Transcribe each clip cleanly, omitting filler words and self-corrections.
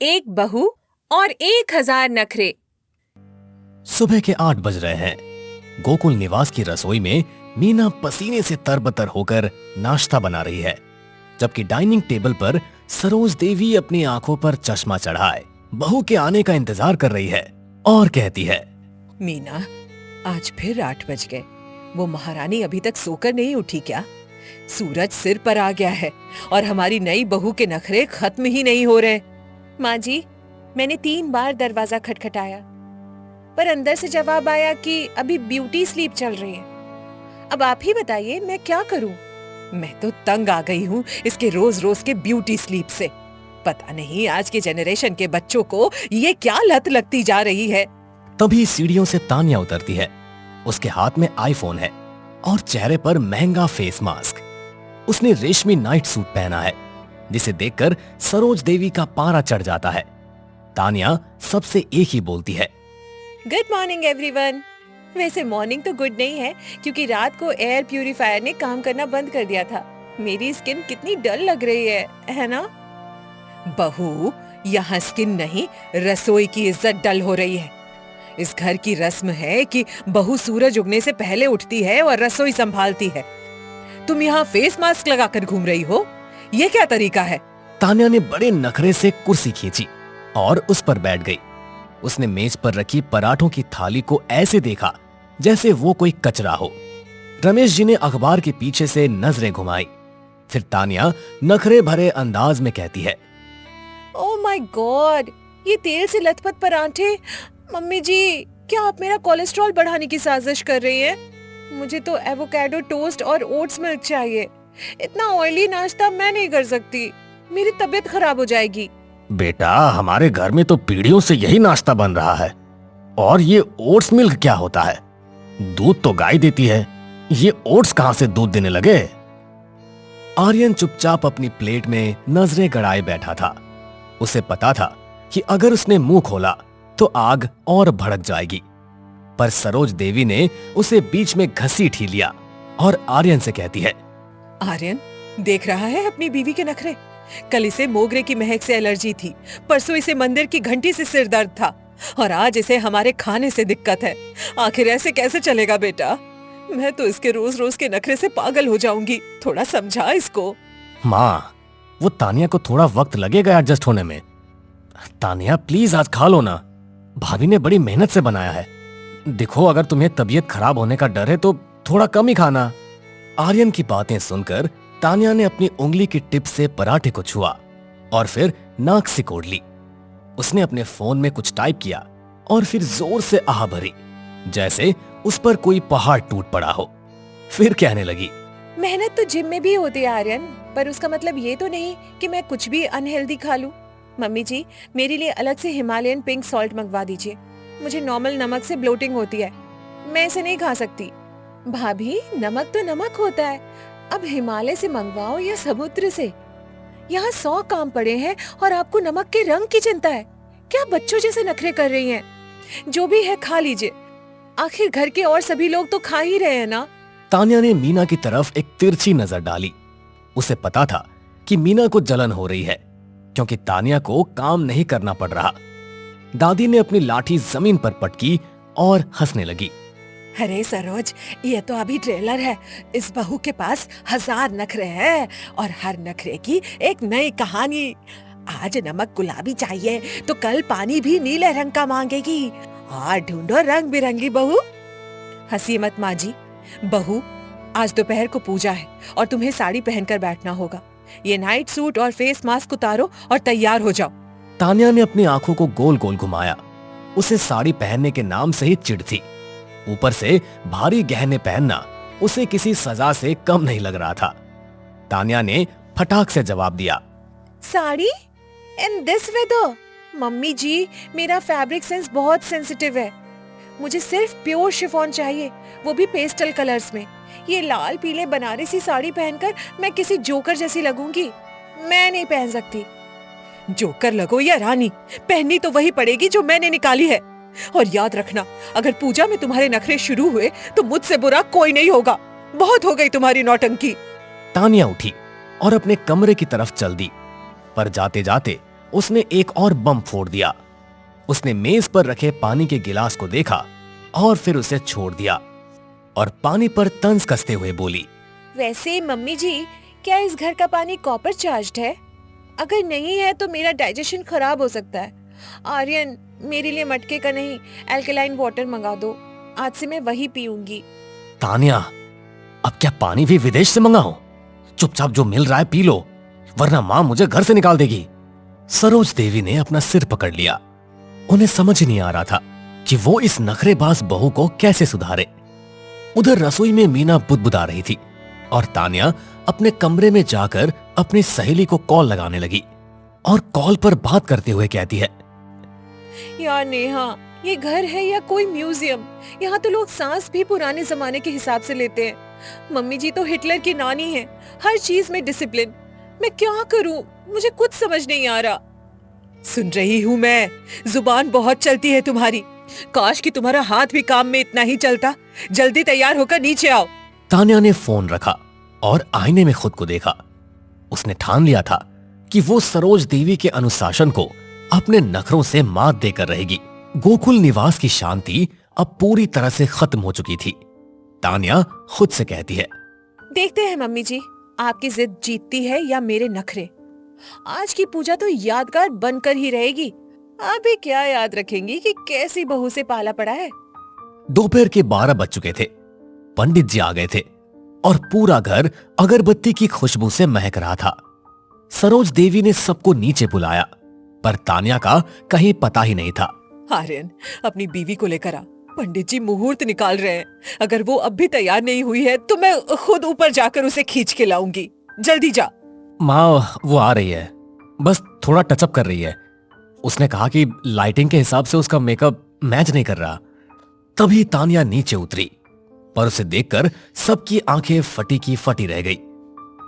एक बहू और 1000 नखरे। सुबह के 8 बज रहे हैं। गोकुल निवास की रसोई में मीना पसीने से तरबतर होकर नाश्ता बना रही है, जबकि डाइनिंग टेबल पर सरोज देवी अपनी आंखों पर चश्मा चढ़ाए बहू के आने का इंतजार कर रही है और कहती है, मीना, आज फिर 8 बज गए। वो महारानी अभी तक सोकर नहीं उठी क्या? सूरज सिर पर आ गया है और हमारी नई बहू के नखरे खत्म ही नहीं हो रहे। माँ जी, मैंने 3 बार दरवाजा खटखटाया, पर अंदर से जवाब आया कि अभी ब्यूटी स्लीप चल रही है। अब आप ही बताइए, मैं क्या करूं? मैं तो तंग आ गई हूँ इसके रोज रोज के ब्यूटी स्लीप से। पता नहीं आज के जनरेशन के बच्चों को ये क्या लत लगती जा रही है। तभी सीढ़ियों से तानिया उतरती है। उसके हाथ में आईफोन है और चेहरे पर महंगा फेस मास्क। उसने रेशमी नाइट सूट पहना है, जिसे देखकर सरोज देवी का पारा चढ़ जाता है। तानिया सबसे एक ही बोलती है, गुड मॉर्निंग एवरीवन। वैसे मॉर्निंग तो गुड नहीं है, क्योंकि रात को एयर प्यूरिफायर ने काम करना बंद कर दिया था। मेरी स्किन कितनी डल लग रही है ना? बहू, यहाँ स्किन नहीं, रसोई की इज्जत डल हो रही है। इस घर की रस्म है कि बहू सूरज उगने से पहले उठती है और रसोई संभालती है। तुम यहाँ फेस मास्क लगाकर घूम रही हो, ये क्या तरीका है? तानिया ने बड़े नखरे से कुर्सी खींची और उस पर बैठ गई। उसने मेज पर रखी पराठों की थाली को ऐसे देखा जैसे वो कोई कचरा हो। रमेश जी ने अखबार के पीछे से नजरें घुमाई। फिर तानिया नखरे भरे अंदाज में कहती है, ओह माय गॉड, ये तेल से लथपथ पराठे। मम्मी जी, क्या आप मेरा कोलेस्ट्रॉल बढ़ाने की साजिश कर रही हैं? मुझे तो एवोकाडो टोस्ट और ओट्स मिल्क चाहिए। इतना ऑयली नाश्ता मैं नहीं कर सकती, मेरी तबीयत खराब हो जाएगी। बेटा, हमारे घर में तो पीढ़ियों से यही नाश्ता बन रहा है। और ये ओट्स मिल्क क्या होता है? दूध तो गाय देती है, ये ओट्स कहां से दूध देने लगे? आर्यन चुपचाप अपनी प्लेट में नजरें गड़ाए बैठा था। उसे पता था कि अगर उसने मुंह खोला तो आग और भड़क जाएगी, पर सरोज देवी ने उसे बीच में घसीट ही लिया और आर्यन से कहती है, आर्यन, देख रहा है अपनी बीवी के नखरे? कल इसे मोगरे की महक से एलर्जी थी, परसों इसे मंदिर की घंटी से सिर दर्द था, और आज इसे हमारे खाने से दिक्कत है। आखिर ऐसे कैसे चलेगा बेटा? मैं तो इसके रोज रोज के नखरे से पागल हो जाऊंगी। थोड़ा समझा इसको। माँ, वो तानिया को थोड़ा वक्त लगेगा एडजस्ट होने में। तानिया प्लीज आज खा लो ना, भाभी ने बड़ी मेहनत से बनाया है। देखो, अगर तुम्हें तबीयत खराब होने का डर है तो थोड़ा कम ही खाना। आर्यन की बातें सुनकर तानिया ने अपनी उंगली की टिप से पराठे को छुआ और फिर नाक सिकोड़ ली। उसने अपने फोन में कुछ टाइप किया और फिर जोर से आह भरी, जैसे उस पर कोई पहाड़ टूट पड़ा हो। फिर कहने लगी, मेहनत तो जिम में भी होती है आर्यन, पर उसका मतलब ये तो नहीं कि मैं कुछ भी अनहेल्दी खा लूं। मम्मी जी, मेरे लिए अलग से हिमालयन पिंक सॉल्ट मंगवा दीजिए। मुझे नॉर्मल नमक से ब्लोटिंग होती है, मैं इसे नहीं खा सकती। भाभी, नमक तो नमक होता है, अब हिमालय से मंगवाओ या समुद्र से। यहाँ 100 काम पड़े हैं और आपको नमक के रंग की चिंता है। क्या बच्चों जैसे नखरे कर रही हैं? जो भी है खा लीजिए, आखिर घर के और सभी लोग तो खा ही रहे हैं ना। तानिया ने मीना की तरफ एक तिरछी नजर डाली। उसे पता था कि मीना को जलन हो रही है, क्योंकि तानिया को काम नहीं करना पड़ रहा। दादी ने अपनी लाठी जमीन पर पटकी और हंसने लगी। अरे सरोज, ये तो अभी ट्रेलर है। इस बहू के पास 1000 नखरे हैं और हर नखरे की एक नई कहानी। आज नमक गुलाबी चाहिए तो कल पानी भी नीले रंग का मांगेगी। और ढूंढो रंग बिरंगी बहू। हंसी मत माँ जी। बहू, आज दोपहर को पूजा है और तुम्हें साड़ी पहनकर बैठना होगा। ये नाइट सूट और फेस मास्क उतारो और तैयार हो जाओ। तानिया ने अपनी आंखों को गोल गोल घुमाया। उसे साड़ी पहनने के नाम से ही चिढ़ थी। ऊपर से भारी गहने पहनना उसे किसी सजा से कम नहीं लग रहा था। तानिया ने फटाक से जवाब दिया, sari in this weather? Mummy ji, मेरा फैब्रिक सेंस बहुत सेंसिटिव है। मुझे सिर्फ प्योर शिफॉन चाहिए, वो भी पेस्टल कलर्स में। ये लाल पीले बनारसी साड़ी पहनकर मैं किसी जोकर जैसी लगूंगी। मैं नहीं पहन सकती। जोकर लगो या रानी, पहननी तो वही पड़ेगी जो मैंने निकाली है। और याद रखना, अगर पूजा में तुम्हारे नखरे शुरू हुए तो मुझसे बुरा कोई नहीं होगा। बहुत हो गई तुम्हारी नौटंकी। तानिया उठी और अपने कमरे की तरफ चल दी, पर जाते जाते उसने एक और बम फोड़ दिया। उसने मेज पर रखे पानी के गिलास को देखा और फिर उसे छोड़ दिया और पानी पर तंज कसते हुए बोली, वैसे मम्मी जी, क्या इस घर का पानी कॉपर चार्ज्ड है? अगर नहीं है तो मेरा डाइजेशन खराब हो सकता है। आर्यन, मेरे लिए मटके का नहीं, एल्कलाइन वाटर मंगा दो। आज से मैं वही पीऊंगी। तानिया, अब क्या पानी भी विदेश से मंगाऊं? चुपचाप जो मिल रहा है पी लो, वरना मां मुझे घर से निकाल देगी। सरोज देवी ने अपना सिर पकड़ लिया। उन्हें समझ ही नहीं आ रहा था कि वो इस नखरेबाज बहू को कैसे सुधारे। उधर रसोई में मीना बुदबुदा रही थी और तानिया अपने कमरे में जाकर अपनी सहेली को कॉल लगाने लगी और कॉल पर बात करते हुए कहती है, यार नेहा, ये घर है या कोई म्यूजियम? यहाँ तो लोग सांस भी पुराने जमाने के हिसाब से लेते हैं। मम्मी जी तो हिटलर की नानी है, हर चीज में डिसिप्लिन। मैं क्या करूँ, मुझे कुछ समझ नहीं आ रहा। सुन रही हूँ मैं, जुबान बहुत चलती है तुम्हारी। काश कि तुम्हारा हाथ भी काम में इतना ही चलता। जल्दी तैयार होकर नीचे आओ। तानिया ने फोन रखा और आईने में खुद को देखा। उसने ठान लिया था कि वो सरोज देवी के अनुशासन को अपने नखरों से मात देकर रहेगी। गोकुल निवास की शांति अब पूरी तरह से खत्म हो चुकी थी। तानिया खुद से कहती है, देखते हैं मम्मी जी, आपकी जिद जीतती है या मेरे नखरे। आज की पूजा तो यादगार बनकर ही रहेगी। आप भी क्या याद रखेंगी कि कैसी बहू से पाला पड़ा है। दोपहर के 12 बज चुके थे। पंडित जी आ गए थे और पूरा घर अगरबत्ती की खुशबू से महक रहा था। सरोज देवी ने सबको नीचे बुलाया, पर तानिया का कहीं पता ही नहीं था। आर्यन, अपनी बीवी को लेकर आ। पंडित जी मुहूर्त निकाल रहे हैं। अगर वो अब भी तैयार नहीं हुई है तो मैं खुद ऊपर जाकर उसे खींच के लाऊंगी। जल्दी जा। माँ, वो आ रही है, बस थोड़ा टचअप कर रही है। उसने कहा कि लाइटिंग के हिसाब से उसका मेकअप मैच नहीं कर रहा। तभी तानिया नीचे उतरी, पर उसे देखकर सबकी आंखें फटी की फटी रह गई।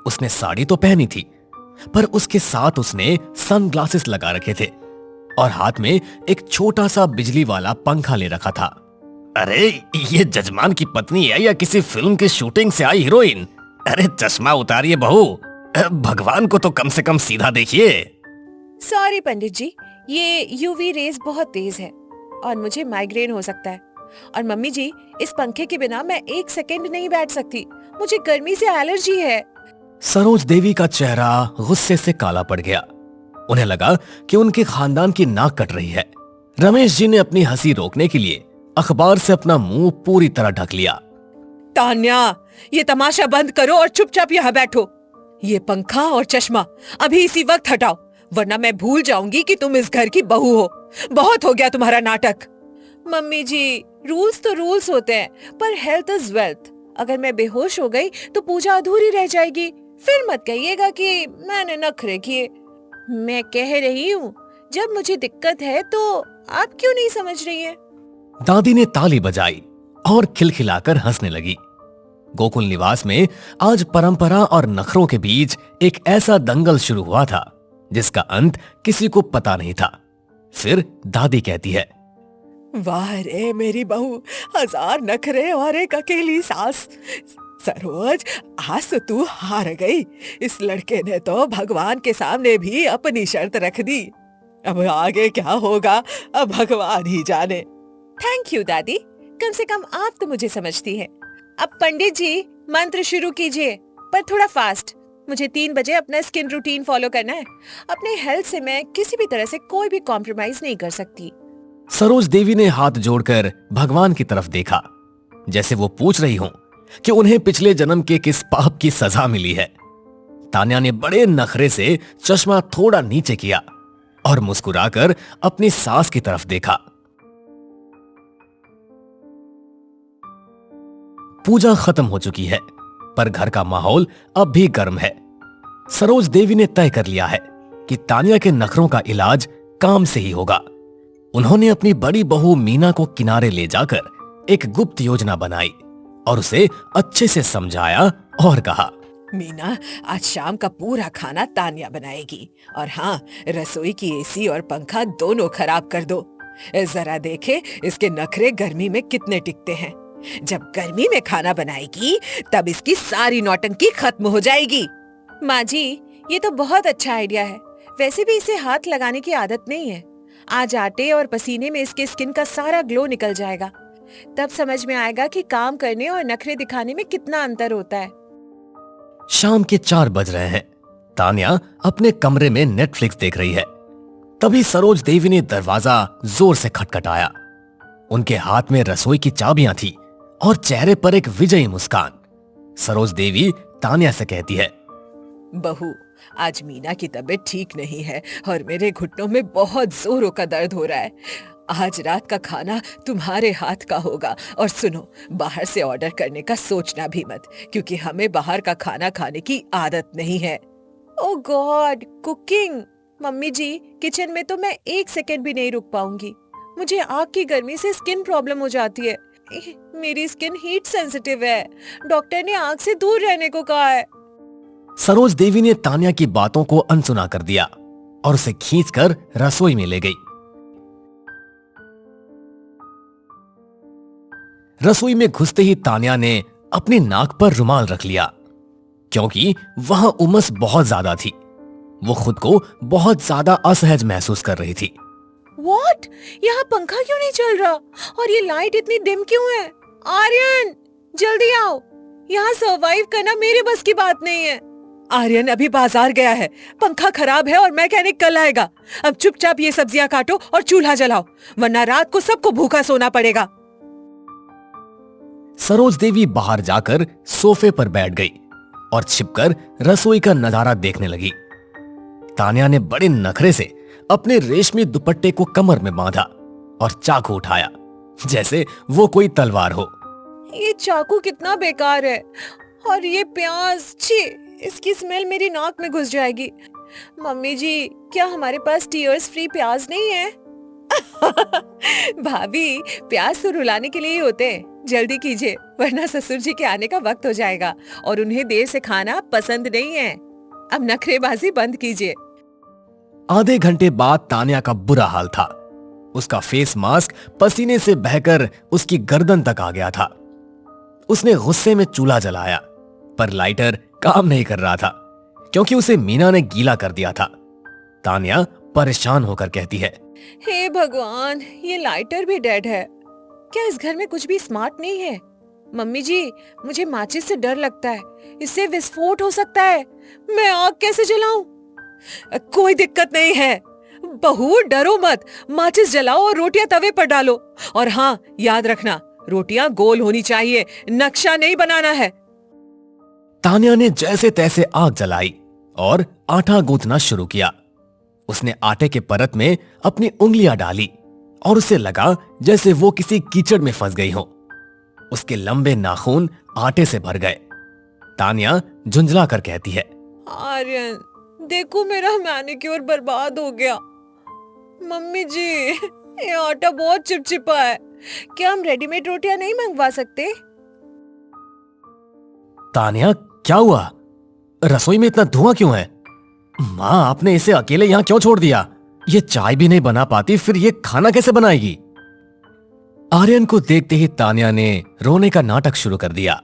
उसने साड़ी तो पहनी थी, पर उसके साथ उसने सनग्लासेस लगा रखे थे और हाथ में एक छोटा सा बिजली वाला पंखा ले रखा था। अरे, ये जजमान की पत्नी है या किसी फिल्म की शूटिंग से आई हीरोइन? अरे चश्मा उतारिए बहू, भगवान को तो कम से कम सीधा देखिए। सॉरी पंडित जी, ये यूवी रेज बहुत तेज है और मुझे माइग्रेन हो सकता है। और मम्मी जी, इस पंखे के बिना मैं एक सेकंड नहीं बैठ सकती। मुझे गर्मी से एलर्जी है। सरोज देवी का चेहरा गुस्से से काला पड़ गया। उन्हें लगा कि उनके खानदान की नाक कट रही है। रमेश जी ने अपनी हंसी रोकने के लिए अखबार से अपना मुंह पूरी तरह ढक लिया। तान्या, ये तमाशा बंद करो और चुपचाप यहाँ बैठो। ये पंखा और चश्मा अभी इसी वक्त हटाओ, वरना मैं भूल जाऊंगी कि तुम इस घर की बहू हो। बहुत हो गया तुम्हारा नाटक। मम्मी जी, रूल्स तो रूल्स होते हैं, पर हेल्थ इज वेल्थ। अगर मैं बेहोश हो गई तो पूजा अधूरी रह जाएगी। फिर मत कहिएगा कि मैंने नखरे किए। मैं कह रही हूँ, जब मुझे दिक्कत है तो आप क्यों नहीं समझ रही हैं? दादी ने ताली बजाई और खिलखिलाकर हंसने लगी। गोकुल निवास में आज परंपरा और नखरों के बीच एक ऐसा दंगल शुरू हुआ था जिसका अंत किसी को पता नहीं था। फिर दादी कहती है, वाह रे मेरी बहू, 1000 नखरे और एक अकेली सास। सरोज, आज तो तू हार गई। इस लड़के ने तो भगवान के सामने भी अपनी शर्त रख दी। अब आगे क्या होगा, अब भगवान ही जाने। थैंक यू दादी, कम से कम आप तो मुझे समझती हैं। अब पंडित जी, मंत्र शुरू कीजिए, पर थोड़ा फास्ट। मुझे 3 बजे अपना स्किन रूटीन फॉलो करना है। अपने हेल्थ से मैं किसी भी तरह से कोई भी कॉम्प्रोमाइज नहीं कर सकती। सरोज देवी ने हाथ जोड़कर भगवान की तरफ देखा, जैसे वो पूछ रही हो कि उन्हें पिछले जन्म के किस पाप की सजा मिली है। तान्या ने बड़े नखरे से चश्मा थोड़ा नीचे किया और मुस्कुराकर अपनी सास की तरफ देखा। पूजा खत्म हो चुकी है, पर घर का माहौल अब भी गर्म है। सरोज देवी ने तय कर लिया है कि तान्या के नखरों का इलाज काम से ही होगा। उन्होंने अपनी बड़ी बहू मीना को किनारे ले जाकर एक गुप्त योजना बनाई और उसे अच्छे से समझाया और कहा, मीना, आज शाम का पूरा खाना तान्या बनाएगी। और हाँ, रसोई की एसी और पंखा दोनों खराब कर दो। जरा देखे इसके नखरे गर्मी में कितने टिकते हैं। जब गर्मी में खाना बनाएगी तब इसकी सारी नौटंकी खत्म हो जाएगी। माँ जी, ये तो बहुत अच्छा आइडिया है। वैसे भी इसे हाथ लगाने की आदत नहीं है। आज आटे और पसीने में इसके स्किन का सारा ग्लो निकल जाएगा। तब समझ में आएगा कि काम करने और नखरे दिखाने में कितना अंतर होता है। शाम के 4 बज रहे हैं। तान्या अपने कमरे में नेटफ्लिक्स देख रही है। तभी सरोज देवी ने दरवाजा जोर से खटखटाया। उनके हाथ में रसोई की चाबियां थी और चेहरे पर एक विजयी मुस्कान। सरोज देवी तान्या से कहती है, बहू, आज मीना की तबीयत ठीक नहीं है और मेरे घुटनों में बहुत जोरों का दर्द हो रहा है। आज रात का खाना तुम्हारे हाथ का होगा। और सुनो, बाहर से ऑर्डर करने का सोचना भी मत, क्योंकि हमें बाहर का खाना खाने की आदत नहीं है। ओह गॉड, कुकिंग! मम्मी जी, किचन में तो मैं 1 सेकंड भी नहीं रुक पाऊंगी। मुझे आग की गर्मी से स्किन प्रॉब्लम हो जाती है। मेरी स्किन हीट सेंसिटिव है। डॉक्टर ने आग से दूर रहने को कहा है। सरोज देवी ने तान्या की बातों को अनसुना कर दिया और उसे खींचकर रसोई में ले गई। रसोई में घुसते ही तान्या ने अपनी नाक पर रुमाल रख लिया, क्योंकि वहां उमस बहुत ज्यादा थी। वो खुद को बहुत ज्यादा असहज महसूस कर रही थी। What? यहाँ पंखा क्यों नहीं चल रहा? और ये लाइट इतनी डिम क्यों है? आर्यन, जल्दी आओ। यहाँ सरवाइव करना मेरे बस की बात नहीं है। आर्यन अभी बाजार गया है। पंखा खराब है और मैकेनिक कल आएगा। अब चुपचाप ये सब्जियां काटो और चूल्हा जलाओ, वरना रात को सबको भूखा सोना पड़ेगा। सरोज देवी बाहर जाकर सोफे पर बैठ गई और छिपकर रसोई का नजारा देखने लगी। तान्या ने बड़े नखरे से अपने रेशमी दुपट्टे को कमर में बांधा और चाकू उठाया, जैसे वो कोई तलवार हो। ये चाकू कितना बेकार है। और ये प्याज, छी, इसकी स्मेल मेरी नाक में घुस जाएगी। मम्मी जी, क्या हमारे पास टीयर्स फ्री प्याज नहीं है? भाभी, प्याज तो रुलाने के लिए ही होते हैं। जल्दी कीजिए, वरना ससुर जी के आने का वक्त हो जाएगा और उन्हें देर से खाना पसंद नहीं है। अब नखरेबाजी बंद कीजिए। आधे घंटे बाद तान्या का बुरा हाल था। उसका फेस मास्क पसीने से बहकर उसकी गर्दन तक आ गया था। उसने गुस्से में चूल्हा जलाया, पर लाइटर काम नहीं कर रहा था, क्योंकि उसे मीना ने गीला कर दिया था। तान्या परेशान होकर कहती है, हे भगवान, ये लाइटर भी डेड है। क्या इस घर में कुछ भी स्मार्ट नहीं है? मम्मी जी, मुझे माचिस से डर लगता है। इससे विस्फोट हो सकता है। मैं आग कैसे जलाऊं? कोई दिक्कत नहीं है बहू, डरो मत। माचिस जलाओ और रोटियां तवे पर डालो। और हाँ, याद रखना, रोटियां गोल होनी चाहिए, नक्शा नहीं बनाना है। तान्या ने जैसे तैसे आग जलाई और आटा गूंथना शुरू किया। उसने आटे के परत में अपनी उंगलियां डाली और उसे लगा जैसे वो किसी कीचड़ में फंस गई हो। उसके लंबे नाखून आटे से भर गए। तान्या झुंझला कर कहती है, आर्यन, देखो मेरा मैनिक्योर बर्बाद हो गया। मम्मी जी, ये आटा बहुत चिपचिपा है। क्या हम रेडीमेड रोटियां नहीं मंगवा सकते? तान्या, क्या हुआ? रसोई में इतना धुआं क्यों है? माँ, आपने इसे अकेले यहाँ क्यों छोड़ दिया? ये चाय भी नहीं बना पाती, फिर ये खाना कैसे बनाएगी? आर्यन को देखते ही तान्या ने रोने का नाटक शुरू कर दिया।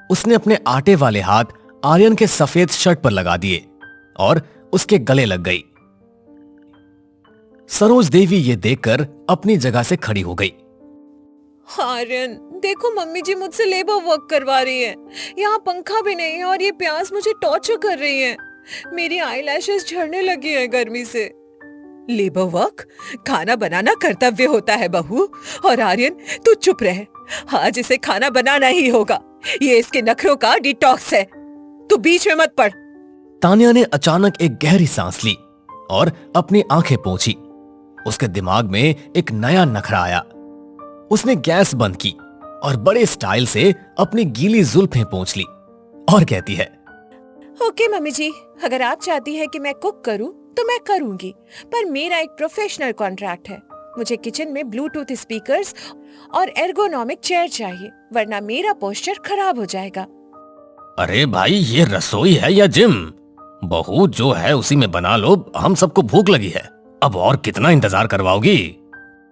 उसने अपने आटे वाले हाथ आर्यन के सफेद शर्ट पर लगा दिए और उसके गले लग गई। सरोज देवी ये देखकर अपनी जगह से खड़ी हो गई। आर्यन, देखो मम्मी जी मुझसे लेबर वर्क करवा रही है। यहाँ पंखा भी नहीं है और ये प्यास मुझे टॉर्चर कर रही है। मेरी आईलैशेस झड़ने लगी है गर्मी से। Labour work? खाना बनाना कर्तव्य होता है बहू। और आर्यन, तू चुप रहे। आज इसे खाना बनाना ही होगा। ये इसके नखरों का डिटॉक्स है। तू बीच में मत पड़। तान्या ने अचानक एक गहरी सांस ली और अपनी आंखें पोंछी। उसके दिमाग में एक नया नखरा आया। उसने गैस बंद की और बड़े स्टाइल से अपनी गीली जुल्फें पोंछ ली और कहती है, ओके मम्मी जी, अगर आप चाहती है कि मैं कुक करूं तो मैं करूंगी, पर मेरा एक प्रोफेशनल कॉन्ट्रैक्ट है। मुझे किचन में ब्लूटूथ स्पीकर्स और एर्गोनॉमिक चेयर चाहिए, वरना मेरा पोस्चर खराब हो जाएगा। अरे भाई, ये रसोई है या जिम? बहू, जो है उसी में बना लो। हम सबको भूख लगी है, अब और कितना इंतजार करवाओगी?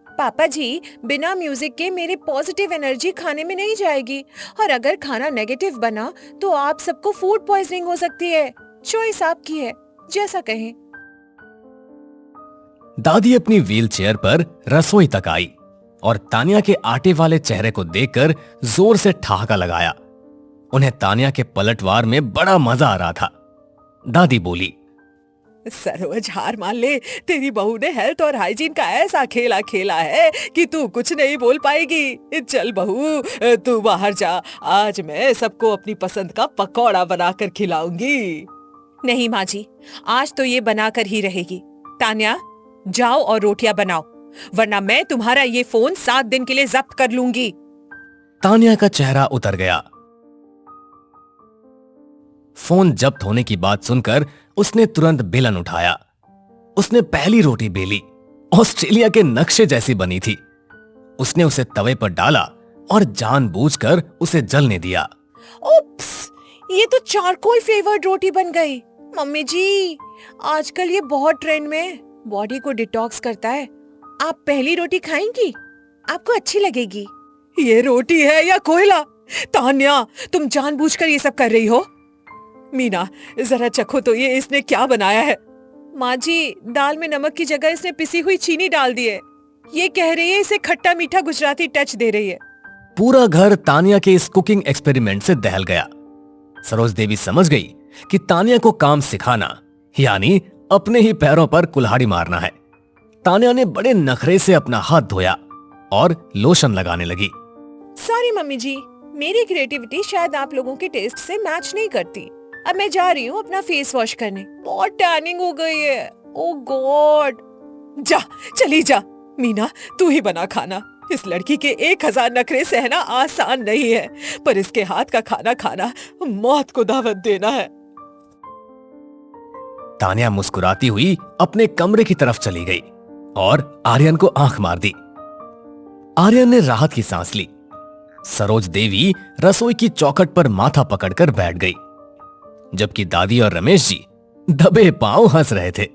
पापा जी, बिना म्यूजिक के मेरे पॉजिटिव एनर्जी खाने में नहीं जाएगी, और अगर खाना नेगेटिव बना तो आप सबको फूड पॉइजनिंग हो सकती है। चॉइस आपकी है, जैसा कहें। दादी अपनी व्हीलचेयर पर रसोई तक आई और तानिया के आटे वाले चेहरे को देखकर जोर से ठहाका लगाया। उन्हें तानिया के पलटवार में बड़ा मजा आ रहा था। दादी बोली, सरोज हार मान ले, तेरी बहू ने हेल्थ और हाइजीन का ऐसा खेला खेला है कि तू कुछ नहीं बोल पाएगी। चल बहू, तू बाहर जा, आज मैं सबको अपनी पसंद का पकौड़ा बनाकर खिलाऊंगी। नहीं माँ जी, आज तो ये बनाकर ही रहेगी। तान्या, जाओ और रोटियां बनाओ, वरना मैं तुम्हारा ये फोन 7 दिन के लिए जब्त कर लूंगी। तानिया का चेहरा उतर गया। फोन जब्त होने की बात सुनकर उसने तुरंत बेलन उठाया। उसने पहली रोटी बेली, ऑस्ट्रेलिया के नक्शे जैसी बनी थी। उसने उसे तवे पर डाला और जानबूझकर उसे जलने दिया। ओप्स, ये तो चारकोल फ्लेवर्ड रोटी बन गई। मम्मी जी, आजकल ये बहुत ट्रेंड में, बॉडी को डिटॉक्स करता है। आप पहली रोटी खाएंगी? आपको अच्छी लगेगी। ये रोटी है या कोयला? तान्या, तुम जानबूझकर ये सब कर रही हो। मीना, जरा चखो तो ये इसने क्या बनाया है। माँ जी, दाल में नमक की जगह इसने पिसी हुई चीनी डाल दी है। ये कह रही है इसे खट्टा मीठा गुजराती टच दे रही है। पूरा घर तानिया के इस कुकिंग एक्सपेरिमेंट से दहल गया। सरोज देवी समझ गई कि तानिया को काम सिखाना यानी अपने ही पैरों पर कुल्हाड़ी मारना है। तानिया ने बड़े नखरे से अपना हाथ धोया और लोशन लगाने लगी। सॉरी मम्मी जी, मेरी क्रिएटिविटी शायद आप लोगों के टेस्ट से मैच नहीं करती। अब मैं जा रही हूँ अपना फेस वॉश करने, बहुत टैनिंग हो गई है। ओह गॉड। जा, चली जा। मीना, तू ही बना खाना। इस लड़की के 1000 नखरे सहना आसान नहीं है, पर इसके हाथ का खाना खाना मौत को दावत देना है। तानिया मुस्कुराती हुई अपने कमरे की तरफ चली गई और आर्यन को आंख मार दी। आर्यन ने राहत की सांस ली। सरोज देवी रसोई की चौखट पर माथा पकड़कर बैठ गई, जबकि दादी और रमेश जी दबे पांव हंस रहे थे।